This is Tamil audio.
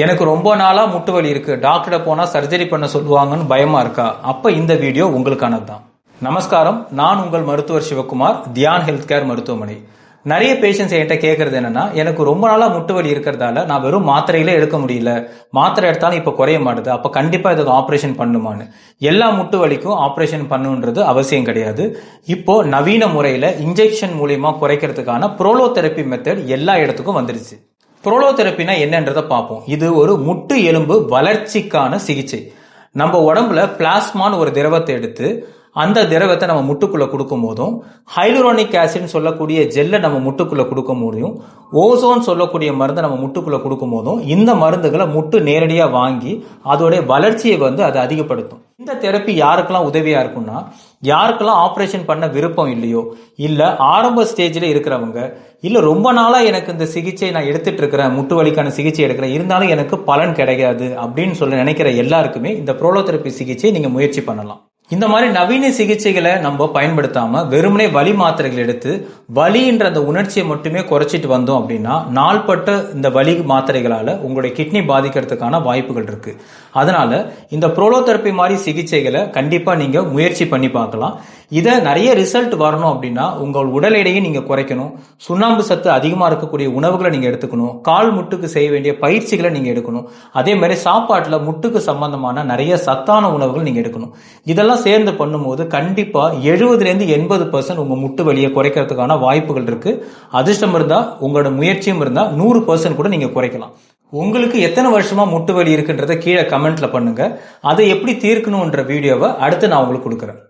எனக்கு ரொம்ப நாளா முட்டு வலி இருக்கு, டாக்டர் போனா சர்ஜரி பண்ண சொல்லுவாங்கன்னு பயமா இருக்கா? அப்ப இந்த வீடியோ உங்களுக்கானது தான். நமஸ்காரம், நான் உங்கள் மருத்துவர் சிவகுமார், தியான் ஹெல்த் கேர் மருத்துவமனை. நிறைய பேஷண்ட்ஸ் என்கிட்ட கேட்கறது என்னன்னா, எனக்கு ரொம்ப நாளா முட்டு வலி இருக்கிறதால நான் வெறும் மாத்திரையிலே எடுக்க முடியல, மாத்திரை எடுத்தாலும் இப்ப குறைய மாட்டுது, அப்ப கண்டிப்பா இதுக்கு ஆபரேஷன் பண்ணுமான்னு. எல்லா முட்டு வலிக்கும் ஆபரேஷன் பண்ணுன்றது அவசியம் கிடையாது. இப்போ நவீன முறையில இன்ஜெக்ஷன் மூலியமா குறைக்கிறதுக்கான ப்ரோலோதெரபி மெத்தட் எல்லா இடத்துக்கும் வந்துருச்சு. ப்ரோலோதெரப்பினா என்னன்றதை பார்ப்போம். இது ஒரு முட்டு எலும்பு வளர்ச்சிக்கான சிகிச்சை. நம்ம உடம்புல பிளாஸ்மான்னு ஒரு திரவத்தை எடுத்து அந்த திரவத்தை நம்ம முட்டுக்குள்ள கொடுக்கும் போதும், ஹைலூரோனிக் ஆசிட் சொல்லக்கூடிய ஜெல்லை நம்ம முட்டுக்குள்ள கொடுக்க முடியும், ஓசோன் சொல்லக்கூடிய மருந்தை நம்ம முட்டுக்குள்ள கொடுக்கும் போதும் இந்த மருந்துகளை முட்டு நேரடியா வாங்கி அதோடைய வளர்ச்சியை அது அதிகப்படுத்தும். இந்த தெரப்பி யாருக்கெல்லாம் உதவியா இருக்கும்னா, யாருக்கெல்லாம் ஆபரேஷன் பண்ண விருப்பம் இல்லையோ, இல்ல ஆரம்ப ஸ்டேஜ்ல இருக்கிறவங்க, இல்ல ரொம்ப நாளா எனக்கு இந்த சிகிச்சை நான் எடுத்துட்டு இருக்கிறேன், முட்டு வலிக்கான சிகிச்சை எடுக்கிறேன், இருந்தாலும் எனக்கு பலன் கிடைக்காது அப்படின்னு சொல்ல நினைக்கிற எல்லாருக்குமே இந்த ப்ரோலோதெரப்பி சிகிச்சை நீங்க முயற்சி பண்ணலாம். இந்த மாதிரி நவீன சிகிச்சைகளை நம்ம பயன்படுத்தாம வெறுமனே வலி மாத்திரைகள் எடுத்து வலின்ற அந்த உணர்ச்சியை மட்டுமே குறைச்சிட்டு வந்தோம் அப்படின்னா, நாள்பட்ட இந்த வலி மாத்திரைகளால உங்களுடைய கிட்னி பாதிக்கிறதுக்கான வாய்ப்புகள் இருக்கு. அதனால இந்த ப்ரோலோதெரப்பி மாதிரி சிகிச்சைகளை கண்டிப்பா நீங்க முயற்சி பண்ணி பார்க்கலாம். இதை நிறைய ரிசல்ட் வரணும் அப்படின்னா உங்கள் உடல் எடையை நீங்க குறைக்கணும், சுண்ணாம்பு சத்து அதிகமா இருக்கக்கூடிய உணவுகளை நீங்க எடுத்துக்கணும், கால் முட்டுக்கு செய்ய வேண்டிய பயிற்சிகளை நீங்க எடுக்கணும், அதே மாதிரி சாப்பாட்டுல முட்டுக்கு சம்பந்தமான நிறைய சத்தான உணவுகள் நீங்க எடுக்கணும். இதெல்லாம் சேர்ந்து பண்ணும்போது கண்டிப்பா 70-80% உங்க முட்டு வலியை குறைக்கிறதுக்கான வாய்ப்புகள் இருக்கு. அதிர்ஷ்டம் இருந்தா, உங்களோட முயற்சியும் இருந்தா 100% கூட நீங்க குறைக்கலாம். உங்களுக்கு எத்தனை வருஷமா முட்டு வலி இருக்குன்றத கீழே கமெண்ட்ல பண்ணுங்க. அதை எப்படி தீர்க்கணும்ன்ற வீடியோவை அடுத்து நான் உங்களுக்கு கொடுக்குறேன்.